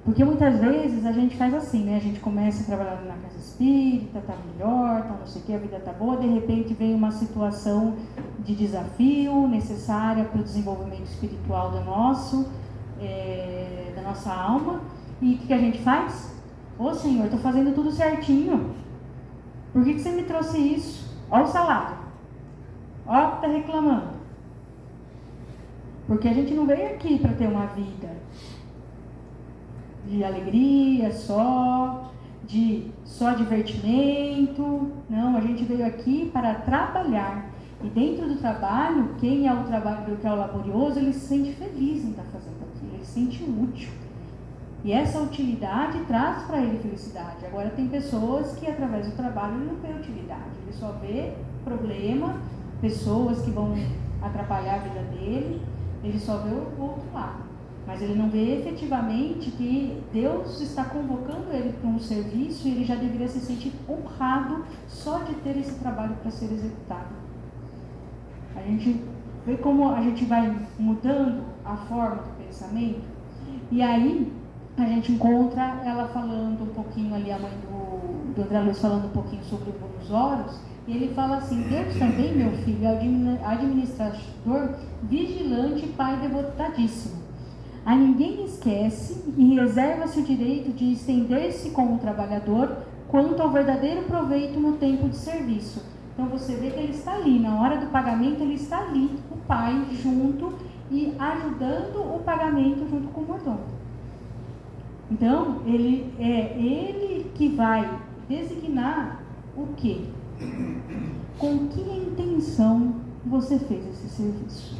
Porque muitas vezes a gente faz assim, né? A gente começa a trabalhar na casa espírita, tá melhor, tá não sei o que, a vida tá boa, de repente vem uma situação de desafio necessária para o desenvolvimento espiritual da nossa alma. E o que a gente faz? Ô Senhor, estou fazendo tudo certinho. Por que você me trouxe isso? Olha o salário. Olha o que está reclamando. Porque a gente não veio aqui para ter uma vida de alegria, só divertimento. Não, a gente veio aqui para trabalhar. E dentro do trabalho, quem é o trabalhador que é o laborioso, ele se sente feliz em estar fazendo aquilo, ele se sente útil. E essa utilidade traz para ele felicidade. Agora tem pessoas que através do trabalho ele não vê utilidade, ele só vê problema, pessoas que vão atrapalhar a vida dele, ele só vê o outro lado. Mas ele não vê efetivamente que Deus está convocando ele para um serviço e ele já deveria se sentir honrado só de ter esse trabalho para ser executado. A gente vê como a gente vai mudando a forma do pensamento. E aí a gente encontra ela falando um pouquinho ali, a mãe do André Luiz falando um pouquinho sobre o Bonus Horus. E ele fala assim: Deus também, meu filho, é administrador, vigilante e pai devotadíssimo. A ninguém esquece e reserva-se o direito de estender-se como trabalhador quanto ao verdadeiro proveito no tempo de serviço. Então você vê que ele está ali, na hora do pagamento ele está ali, o pai junto e ajudando o pagamento junto com o mordomo. Então ele que vai designar o quê? Com que intenção você fez esse serviço?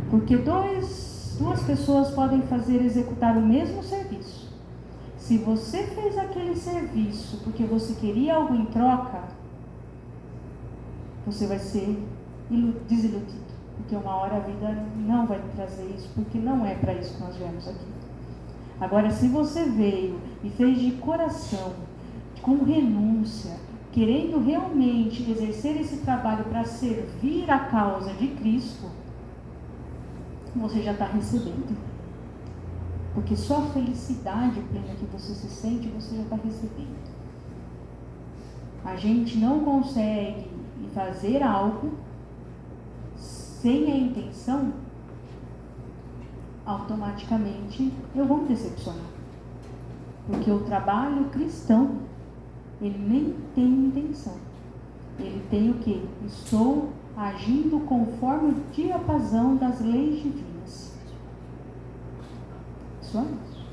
Porque duas pessoas podem executar o mesmo serviço. Se você fez aquele serviço porque você queria algo em troca, você vai ser desiludido, porque uma hora a vida não vai trazer isso, porque não é para isso que nós viemos aqui. Agora, se você veio e fez de coração, com renúncia, querendo realmente exercer esse trabalho para servir a causa de Cristo, você já está recebendo. Porque só a felicidade plena que você se sente, você já está recebendo. A gente não consegue fazer algo sem a intenção, automaticamente eu vou me decepcionar. Porque o trabalho cristão, ele nem tem intenção. Ele tem o quê? Estou agindo conforme o diapasão das leis divinas. Só isso.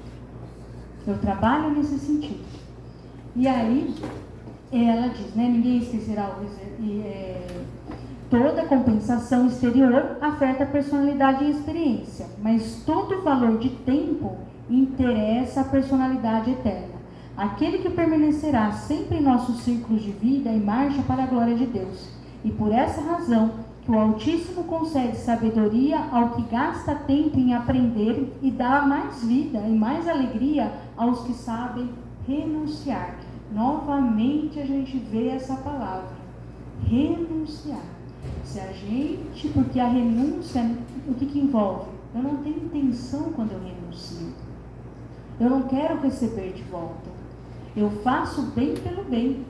Eu trabalho nesse sentido. E aí, ela diz, né? Ninguém esquecerá toda compensação exterior afeta a personalidade e a experiência, mas todo valor de tempo interessa a personalidade eterna. Aquele que permanecerá sempre em nossos círculos de vida e marcha para a glória de Deus. E por essa razão que o Altíssimo concede sabedoria ao que gasta tempo em aprender e dá mais vida e mais alegria aos que sabem renunciar. Novamente a gente vê essa palavra, renunciar. Se a gente, porque a renúncia, o que envolve? Eu não tenho intenção quando eu renuncio. Eu não quero receber de volta. Eu faço bem pelo bem.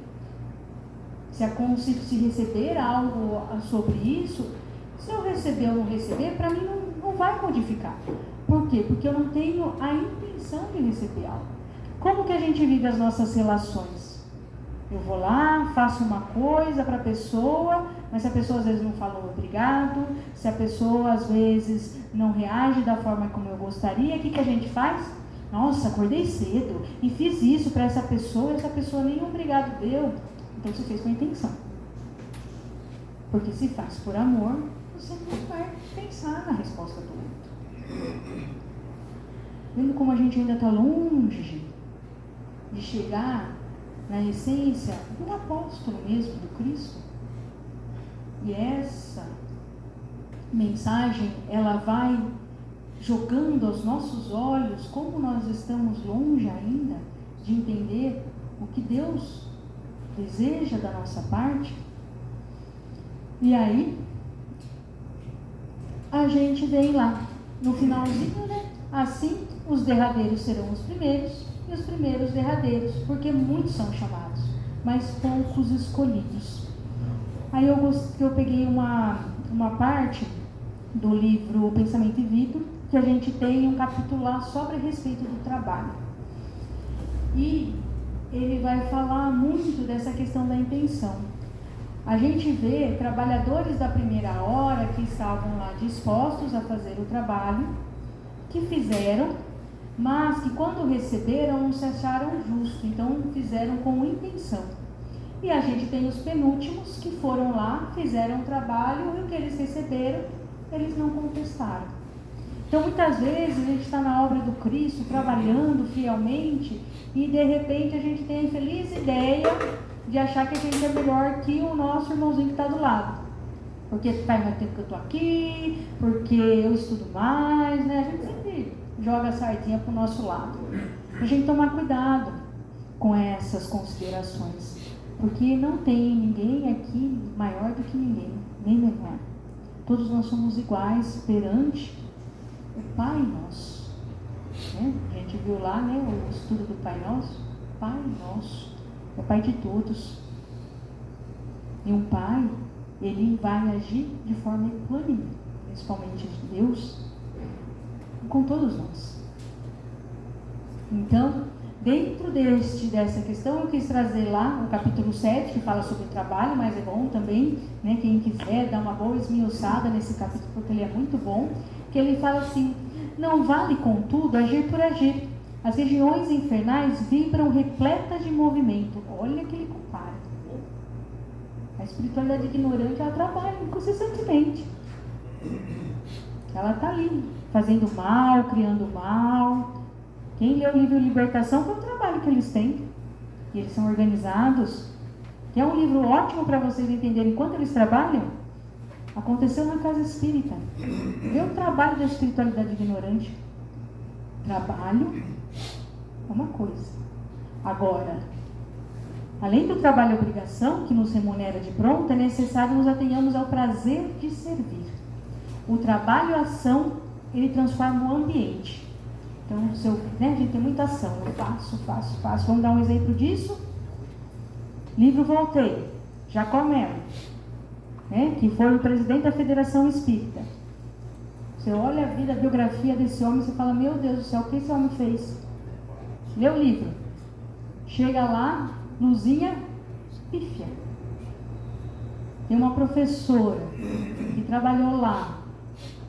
Se receber algo sobre isso, se eu receber ou não receber, para mim não vai modificar. Por quê? Porque eu não tenho a intenção de receber algo. Como que a gente vive as nossas relações? Eu vou lá, faço uma coisa para a pessoa, mas se a pessoa às vezes não falou obrigado, se a pessoa às vezes não reage da forma como eu gostaria, o que a gente faz? Nossa, acordei cedo e fiz isso para essa pessoa, e essa pessoa nem obrigado deu. Então você fez com intenção. Porque se faz por amor, você não vai pensar na resposta do outro. Vendo como a gente ainda está longe de chegar na essência do apóstolo mesmo, do Cristo. E essa mensagem, ela vai jogando aos nossos olhos como nós estamos longe ainda de entender o que Deus deseja da nossa parte. E aí a gente vem lá no finalzinho, né? Assim os derradeiros serão os primeiros e os primeiros derradeiros, porque muitos são chamados, mas poucos escolhidos. Aí eu peguei uma parte do livro Pensamento e Vida, que a gente tem um capítulo lá sobre a respeito do trabalho. E ele vai falar muito dessa questão da intenção. A gente vê trabalhadores da primeira hora que estavam lá dispostos a fazer o trabalho, que fizeram, mas que quando receberam não se acharam justo, então fizeram com intenção. E a gente tem os penúltimos que foram lá, fizeram o trabalho e o que eles receberam, eles não contestaram. Então muitas vezes a gente está na obra do Cristo, trabalhando fielmente, e de repente a gente tem a infeliz ideia de achar que a gente é melhor que o nosso irmãozinho que está do lado. Porque faz mais tempo que eu estou aqui, porque eu estudo mais, né? A gente sempre joga a sardinha para o nosso lado. A gente tomar cuidado com essas considerações, porque não tem ninguém aqui maior do que ninguém, nem menor. Todos nós somos iguais perante o Pai Nosso. Né? A gente viu lá, né, o estudo do Pai Nosso. Pai Nosso é o Pai de todos. E um Pai, ele vai agir de forma equânime, principalmente Deus, com todos nós. Então, dentro dessa questão, eu quis trazer lá o capítulo 7, que fala sobre o trabalho, mas é bom também, né, quem quiser dar uma boa esmiuçada nesse capítulo, porque ele é muito bom, que ele fala assim: não vale, contudo, agir por agir. As regiões infernais vibram repletas de movimento. Olha que ele compara. A espiritualidade ignorante, ela trabalha incessantemente. Ela está ali, fazendo mal, criando mal. Quem lê o livro Libertação foi o trabalho que eles têm. E eles são organizados. Que é um livro ótimo para vocês entenderem enquanto eles trabalham. Aconteceu na casa espírita. Vê o trabalho da espiritualidade ignorante. Trabalho é uma coisa. Agora, além do trabalho e obrigação, que nos remunera de pronto, é necessário nos atenhamos ao prazer de servir. O trabalho e a ação, ele transforma o ambiente. Então, a gente tem muita ação. Eu faço. Vamos dar um exemplo disso? Livro Voltei, Jacó Melo, né, que foi o presidente da Federação Espírita. Você olha a vida, a biografia desse homem, você fala: meu Deus do céu, o que esse homem fez? Lê o livro. Chega lá, luzinha pífia. Tem uma professora que trabalhou lá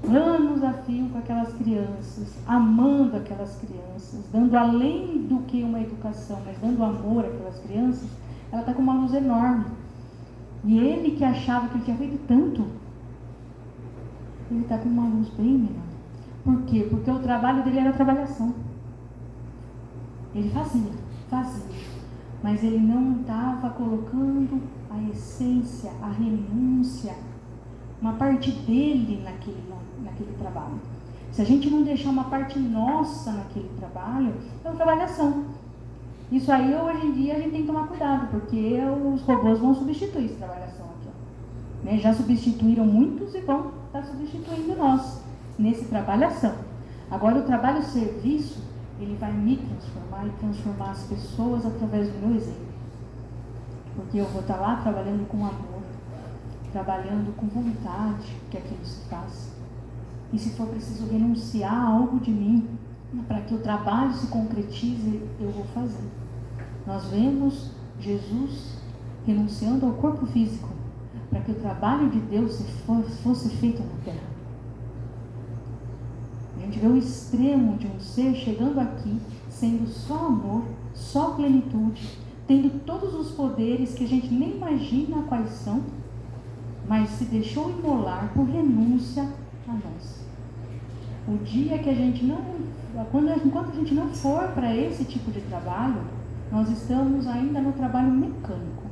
anos a fio com aquelas crianças, amando aquelas crianças, dando além do que uma educação, mas dando amor àquelas crianças. Ela está com uma luz enorme. E ele que achava que ele tinha feito tanto, ele está com uma luz bem menor. Por quê? Porque o trabalho dele era a trabalhação. Ele fazia, mas ele não estava colocando a essência, a renúncia, uma parte dele naquele trabalho. Se a gente não deixar uma parte nossa naquele trabalho, é uma trabalhação. Isso aí, hoje em dia, a gente tem que tomar cuidado, porque os robôs vão substituir essa trabalhação aqui. Né? Já substituíram muitos e vão estar substituindo nós nesse trabalhação. Agora, o trabalho-serviço, ele vai me transformar e transformar as pessoas através do meu exemplo. Porque eu vou estar lá trabalhando com amor, trabalhando com vontade que aquilo se faça. E se for preciso renunciar a algo de mim, para que o trabalho se concretize, eu vou fazer. Nós vemos Jesus renunciando ao corpo físico, para que o trabalho de Deus fosse feito na terra. gente vê o extremo de um ser chegando aqui, sendo só amor, só plenitude, tendo todos os poderes que a gente nem imagina quais são, mas se deixou imolar por renúncia a nós. O dia que a gente não, enquanto a gente não for para esse tipo de trabalho, nós estamos ainda no trabalho mecânico.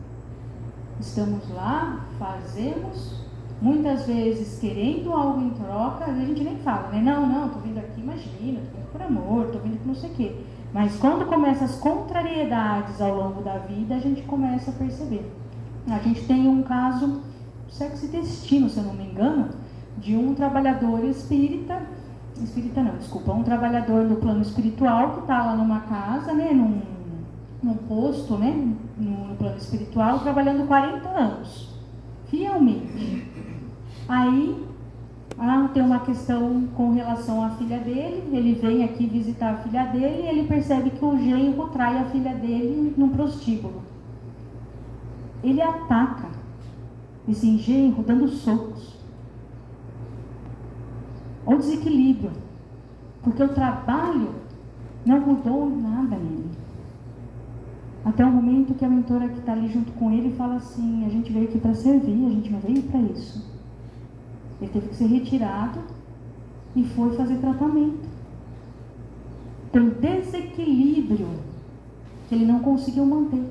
Estamos lá, fazemos, muitas vezes querendo algo em troca, a gente nem fala, né? Não, tô vindo aqui, imagina, tô vindo por amor, tô vindo por não sei o quê. Mas quando começam as contrariedades ao longo da vida, a gente começa a perceber. A gente tem um caso, Sexo e Destino, se eu não me engano, de um trabalhador um trabalhador do plano espiritual que está lá numa casa, né, num posto, né, no plano espiritual, trabalhando 40 anos, fielmente. Aí, tem uma questão com relação à filha dele, ele vem aqui visitar a filha dele e ele percebe que o genro trai a filha dele num prostíbulo. Ele ataca esse genro dando socos. Olha o desequilíbrio, porque o trabalho não mudou nada nele. Até o momento que a mentora que está ali junto com ele fala assim: a gente veio aqui para servir, a gente não veio para isso. Ele teve que ser retirado e foi fazer tratamento. Tem desequilíbrio que ele não conseguiu manter.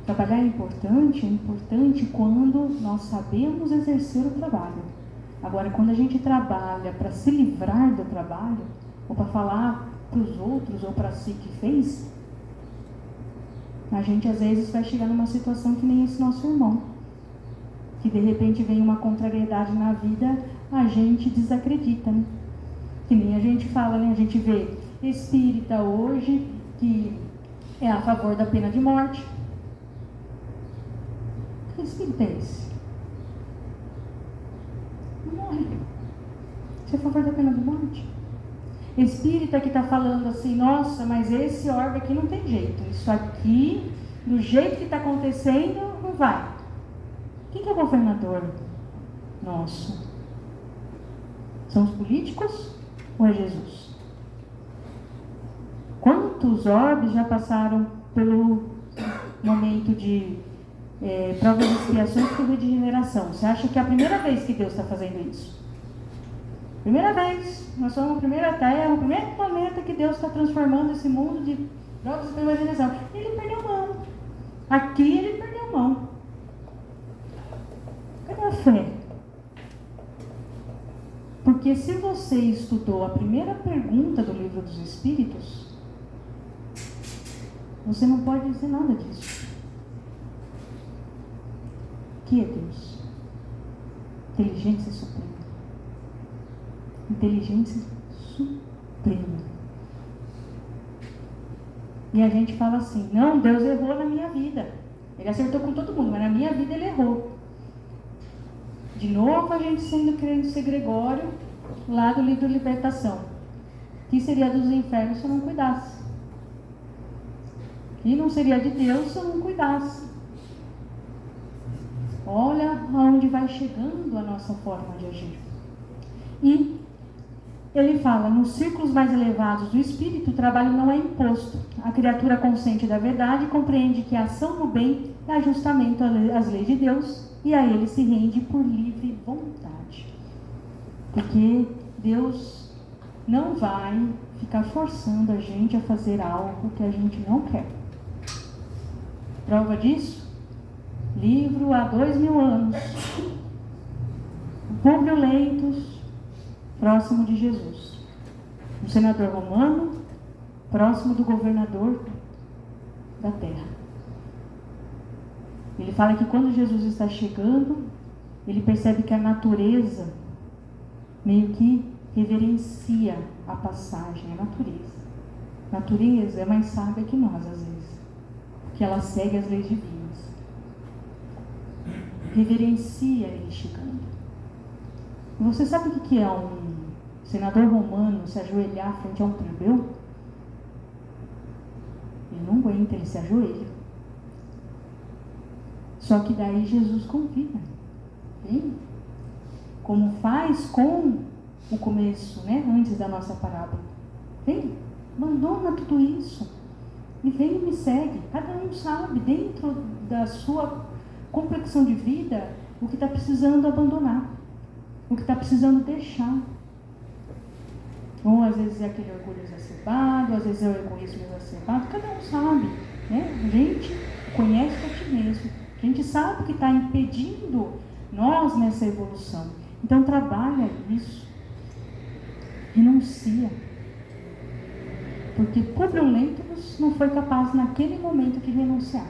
Trabalhar é importante quando nós sabemos exercer o trabalho. Agora, quando a gente trabalha para se livrar do trabalho, ou para falar para os outros, ou para si que fez, a gente às vezes vai chegar numa situação que nem esse nosso irmão, que de repente vem uma contrariedade na vida, a gente desacredita, né? Que nem a gente fala, né? A gente vê espírita hoje que é a favor da pena de morte. Que espírito é esse? Não morre. Você é a favor da pena de morte? Espírita que está falando assim: nossa, mas esse órgão aqui não tem jeito. Isso aqui, do jeito que está acontecendo, não vai. Quem que é o governador nosso? São os políticos ou é Jesus? Quantos orbes já passaram pelo momento de provas e expiações por regeneração? Você acha que é a primeira vez que Deus está fazendo isso? Primeira vez. Nós somos a primeira terra, o primeiro planeta que Deus está transformando esse mundo de provas e regeneração. Ele perdeu mão. Aqui ele perdeu mão. Cadê a fé? Porque se você estudou a primeira pergunta do Livro dos Espíritos, você não pode dizer nada disso. O que é Deus? Inteligência suprema. Inteligência suprema. E a gente fala assim: não, Deus errou na minha vida. Ele acertou com todo mundo, mas na minha vida ele errou. De novo a gente querendo ser Gregório, lá do livro Libertação. Que seria dos infernos se eu não cuidasse? E não seria de Deus se eu não cuidasse? Olha aonde vai chegando a nossa forma de agir. E ele fala: nos círculos mais elevados do espírito, o trabalho não é imposto. A criatura consciente da verdade compreende que a ação no bem é ajustamento às leis de Deus e a ele se rende por livre vontade. Porque Deus não vai ficar forçando a gente a fazer algo que a gente não quer. Prova disso? Livro há 2000 anos. Públio Lentulus, próximo de Jesus. Um senador romano, próximo do governador da terra. Ele fala que quando Jesus está chegando, ele percebe que a natureza meio que reverencia a passagem, a natureza. A natureza é mais sábia que nós, às vezes, porque ela segue as leis divinas. Reverencia ele chegando. E você sabe o que é um senador romano se ajoelhar frente a um plebeu? Ele não aguenta, ele se ajoelha. Só que daí Jesus convida. Vem. Como faz com o começo, né? Antes da nossa parábola. Vem, abandona tudo isso e vem e me segue. Cada um sabe, dentro da sua complexão de vida, o que está precisando abandonar, o que está precisando deixar. Ou às vezes é aquele orgulho exacerbado, às vezes é o egoísmo exacerbado, cada um sabe, né? A gente conhece a ti mesmo, a gente sabe o que está impedindo nós nessa evolução. Então trabalha isso, renuncia. Porque Publio Lentulus não foi capaz naquele momento de renunciar.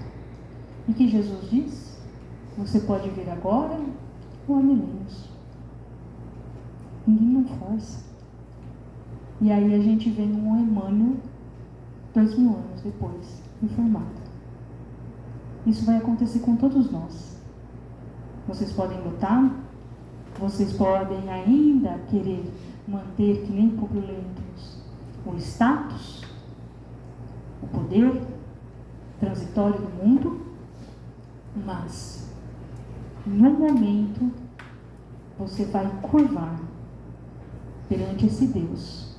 E que Jesus diz, você pode vir agora ou há milênios. Ninguém não força. E aí a gente vê um Emmanuel 2000 anos depois, informado. Isso vai acontecer com todos nós. Vocês podem lutar, vocês podem ainda querer manter, que nem Publio Lentulus, o status, o poder transitório do mundo, mas no momento você vai curvar perante esse Deus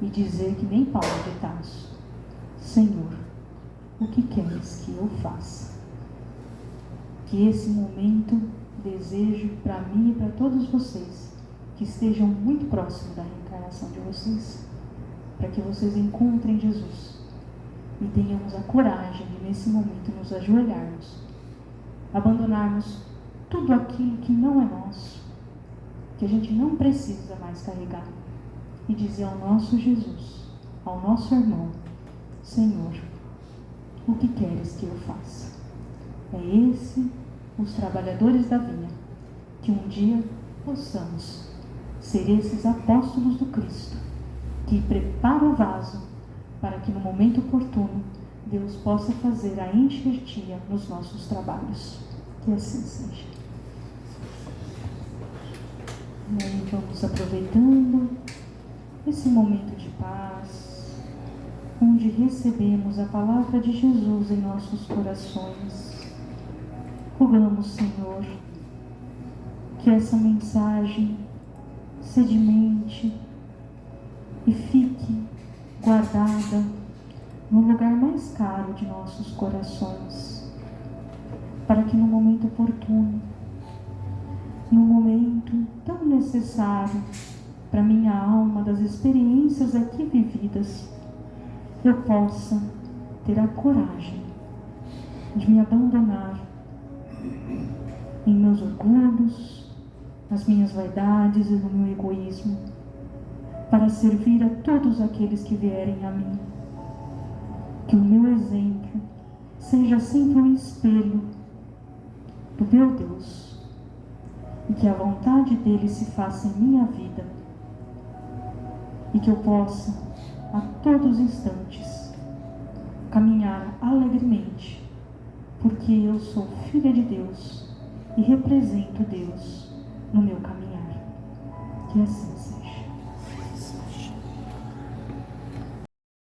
e dizer que nem Paulo de Tarso: Senhor, o que queres que eu faça? Que esse momento desejo para mim e para todos vocês que estejam muito próximos da reencarnação de vocês, para que vocês encontrem Jesus e tenhamos a coragem de nesse momento nos ajoelharmos, abandonarmos tudo aquilo que não é nosso, que a gente não precisa mais carregar, e dizer ao nosso Jesus, ao nosso irmão: Senhor, o que queres que eu faça? É esse os trabalhadores da vinha, que um dia possamos ser esses apóstolos do Cristo, que prepara o vaso para que no momento oportuno Deus possa fazer a enxertia nos nossos trabalhos. Que assim seja. E aí vamos aproveitando esse momento de paz, onde recebemos a palavra de Jesus em nossos corações. Rogamos, Senhor, que essa mensagem sedimente e fique guardada no lugar mais caro de nossos corações, para que no momento oportuno, no momento tão necessário para minha alma, das experiências aqui vividas, eu possa ter a coragem de me abandonar em meus orgulhos, nas minhas vaidades e no meu egoísmo, para servir a todos aqueles que vierem a mim. Que o meu exemplo seja sempre um espelho do meu Deus, e que a vontade dele se faça em minha vida, e que eu possa, a todos os instantes, caminhar alegremente, porque eu sou filha de Deus e represento Deus no meu caminhar. Que assim seja.